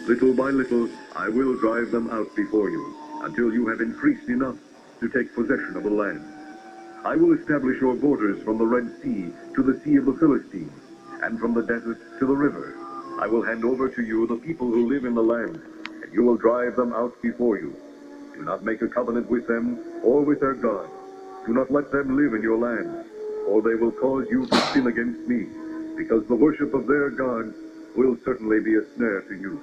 Little by little, I will drive them out before you, until you have increased enough to take possession of the land. I will establish your borders from the Red Sea to the Sea of the Philistines, and from the desert to the river. I will hand over to you the people who live in the land, and you will drive them out before you. Do not make a covenant with them or with their gods. Do not let them live in your land, or they will cause you to sin against me, because the worship of their gods will certainly be a snare to you.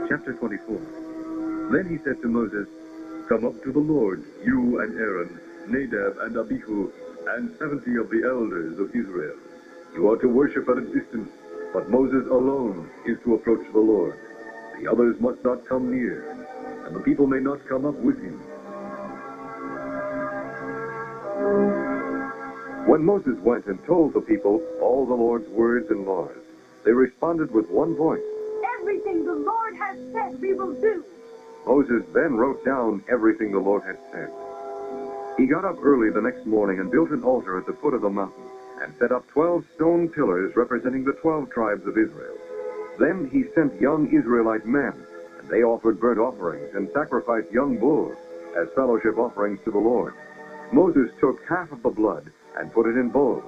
Chapter 24. Then he said to Moses, "Come up to the Lord, you and Aaron, Nadab and Abihu, and 70 of the elders of Israel. You are to worship at a distance, but Moses alone is to approach the Lord. The others must not come near, and the people may not come up with him." When Moses went and told the people all the Lord's words and laws, they responded with one voice, "Everything the Lord has said we will do." Moses then wrote down everything the Lord had said. He got up early the next morning and built an altar at the foot of the mountain, and set up 12 stone pillars representing the 12 tribes of Israel. Then he sent young Israelite men, and they offered burnt offerings and sacrificed young bulls as fellowship offerings to the Lord. Moses took half of the blood and put it in bowls,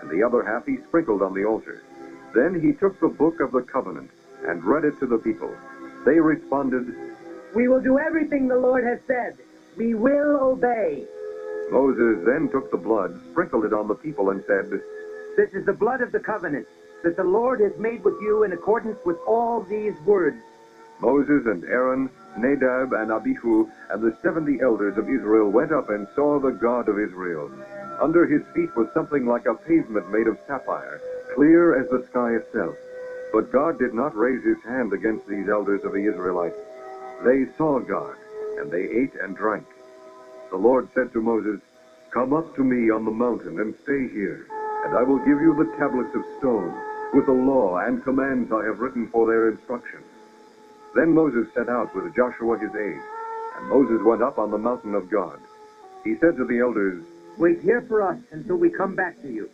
and the other half he sprinkled on the altar. Then he took the book of the covenant and read it to the people. They responded, "We will do everything the Lord has said. We will obey." Moses then took the blood, sprinkled it on the people, and said, "This is the blood of the covenant that the Lord has made with you in accordance with all these words." Moses and Aaron, Nadab and Abihu, and the 70 elders of Israel went up and saw the God of Israel. Under his feet was something like a pavement made of sapphire, clear as the sky itself. But God did not raise his hand against these elders of the Israelites. They saw God, and they ate and drank. The Lord said to Moses, "Come up to me on the mountain and stay here, and I will give you the tablets of stone, with the law and commands I have written for their instruction." Then Moses set out with Joshua his aide, and Moses went up on the mountain of God. He said to the elders, "Wait here for us until we come back to you.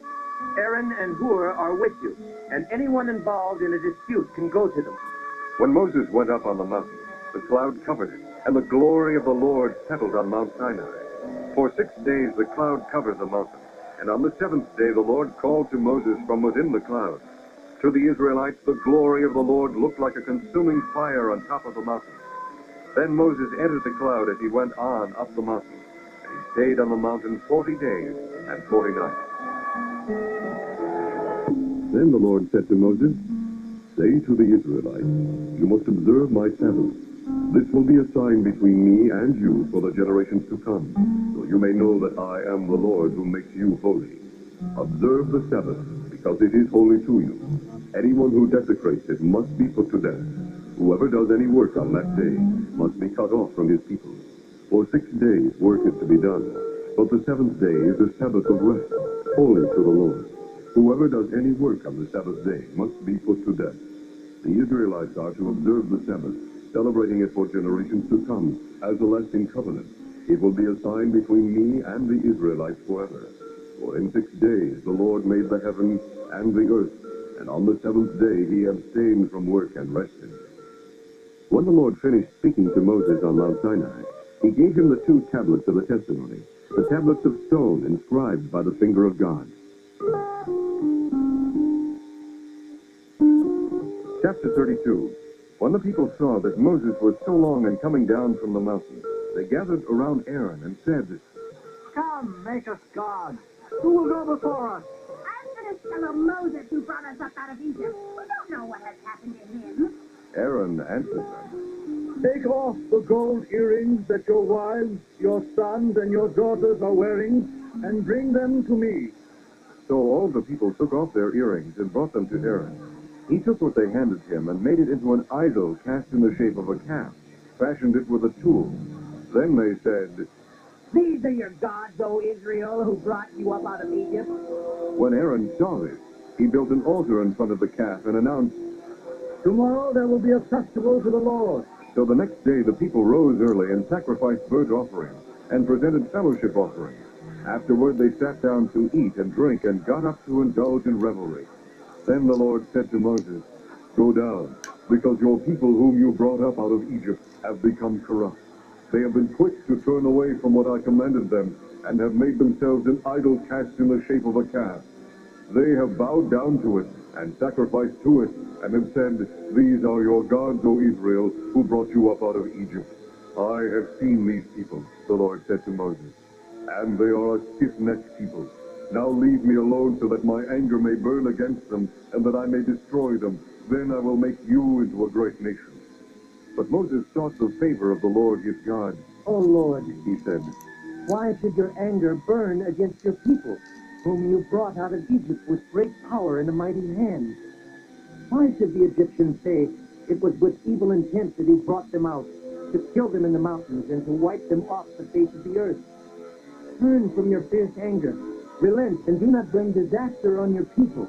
Aaron and Hur are with you, and anyone involved in a dispute can go to them." When Moses went up on the mountain, the cloud covered it, and the glory of the Lord settled on Mount Sinai. For 6 days the cloud covered the mountain, and on the 7th day the Lord called to Moses from within the cloud. To the Israelites the glory of the Lord looked like a consuming fire on top of the mountain. Then Moses entered the cloud as he went on up the mountain, and he stayed on the mountain 40 days and 40 nights. Then the Lord said to Moses, "Say to the Israelites, you must observe my Sabbath. This will be a sign between me and you for the generations to come, so you may know that I am the Lord who makes you holy. Observe the Sabbath, because it is holy to you. Anyone who desecrates it must be put to death. Whoever does any work on that day must be cut off from his people. For 6 days work is to be done, but the 7th day is a Sabbath of rest, holy to the Lord. Whoever does any work on the Sabbath day must be put to death." The Israelites are to observe the Sabbath, celebrating it for generations to come as a lasting covenant. It will be a sign between me and the Israelites forever. For in 6 days the Lord made the heavens and the earth, and on the 7th day he abstained from work and rested. When the Lord finished speaking to Moses on Mount Sinai, he gave him the 2 tablets of the testimony, the tablets of stone inscribed by the finger of God. Chapter 32. When the people saw that Moses was so long in coming down from the mountain, they gathered around Aaron and said, "Come, make us gods. Who will go before us?" I'm this fellow Moses who brought us up out of Egypt. We don't know what has happened to him." Aaron answered them, "Take off the gold earrings that your wives, your sons, and your daughters are wearing, and bring them to me." So all the people took off their earrings and brought them to Aaron. He took what they handed him and made it into an idol cast in the shape of a calf, fashioned it with a tool. Then they said, "These are your gods, O Israel, who brought you up out of Egypt." When Aaron saw this, he built an altar in front of the calf and announced, "Tomorrow there will be a festival to the Lord." So the next day the people rose early and sacrificed burnt offerings and presented fellowship offerings. Afterward, they sat down to eat and drink and got up to indulge in revelry. Then the Lord said to Moses, "Go down, because your people whom you brought up out of Egypt have become corrupt. They have been quick to turn away from what I commanded them, and have made themselves an idol cast in the shape of a calf. They have bowed down to it, and sacrificed to it, and have said, 'These are your gods, O Israel, who brought you up out of Egypt.' I have seen these people," the Lord said to Moses, "and they are a stiff-necked people. Now leave me alone so that my anger may burn against them, and that I may destroy them. Then I will make you into a great nation." But Moses sought the favor of the Lord his God. "O Lord, He said, why should your anger burn against your people, whom you brought out of Egypt with great power and a mighty hand? Why should the Egyptians say, 'It was with evil intent that he brought them out, to kill them in the mountains and to wipe them off the face of the earth'? Turn from your fierce anger, relent, and do not bring disaster on your people.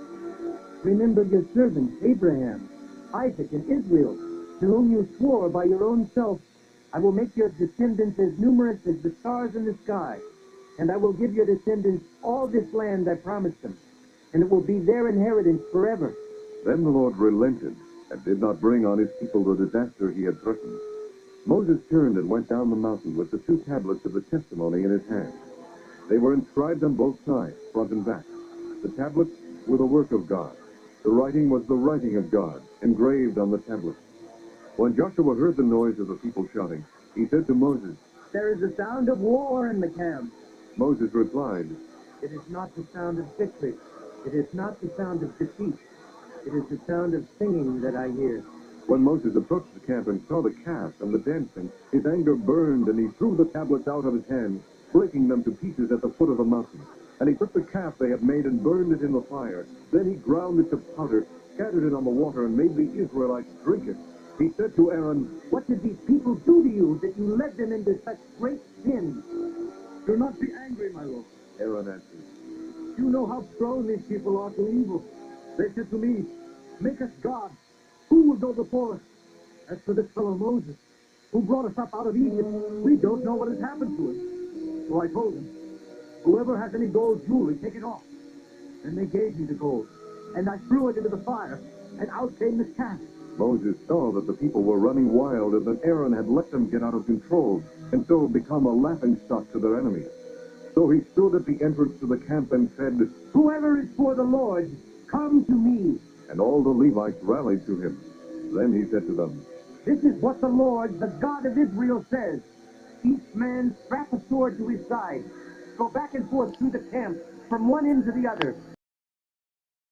Remember your servants, Abraham, Isaac, and Israel, to whom you swore by your own self, 'I will make your descendants as numerous as the stars in the sky, and I will give your descendants all this land I promised them, and it will be their inheritance forever.'" Then the Lord relented, and did not bring on his people the disaster he had threatened. Moses turned and went down the mountain with the 2 tablets of the testimony in his hand. They were inscribed on both sides, front and back. The tablets were the work of God. The writing was the writing of God, engraved on the tablets. When Joshua heard the noise of the people shouting, he said to Moses, "There is a sound of war in the camp." Moses replied, "It is not the sound of victory. It is not the sound of defeat. It is the sound of singing that I hear." When Moses approached the camp and saw the calf and the dancing, his anger burned, and he threw the tablets out of his hand, breaking them to pieces at the foot of the mountain. And he took the calf they had made and burned it in the fire. Then he ground it to powder, scattered it on the water, and made the Israelites drink it. He said to Aaron, "What did these people do to you that you led them into such great sin?" Do not be angry, my Lord. Aaron answered, You know how prone these people are to evil. They said to me, 'Make us gods. Who will go before us?' As for this fellow Moses, who brought us up out of Egypt, we don't know what has happened to him." So I told him, "Whoever has any gold jewelry, take it off." And they gave me the gold, and I threw it into the fire, and out came this calf. Moses saw that the people were running wild, and that Aaron had let them get out of control, and so become a laughingstock to their enemies. So he stood at the entrance to the camp and said, "Whoever is for the Lord, come to me." and all the Levites rallied to him. Then he said to them, "This is what the Lord, the God of Israel, says. Each man strap a sword to his side. Go back and forth through the camp, from one end to the other,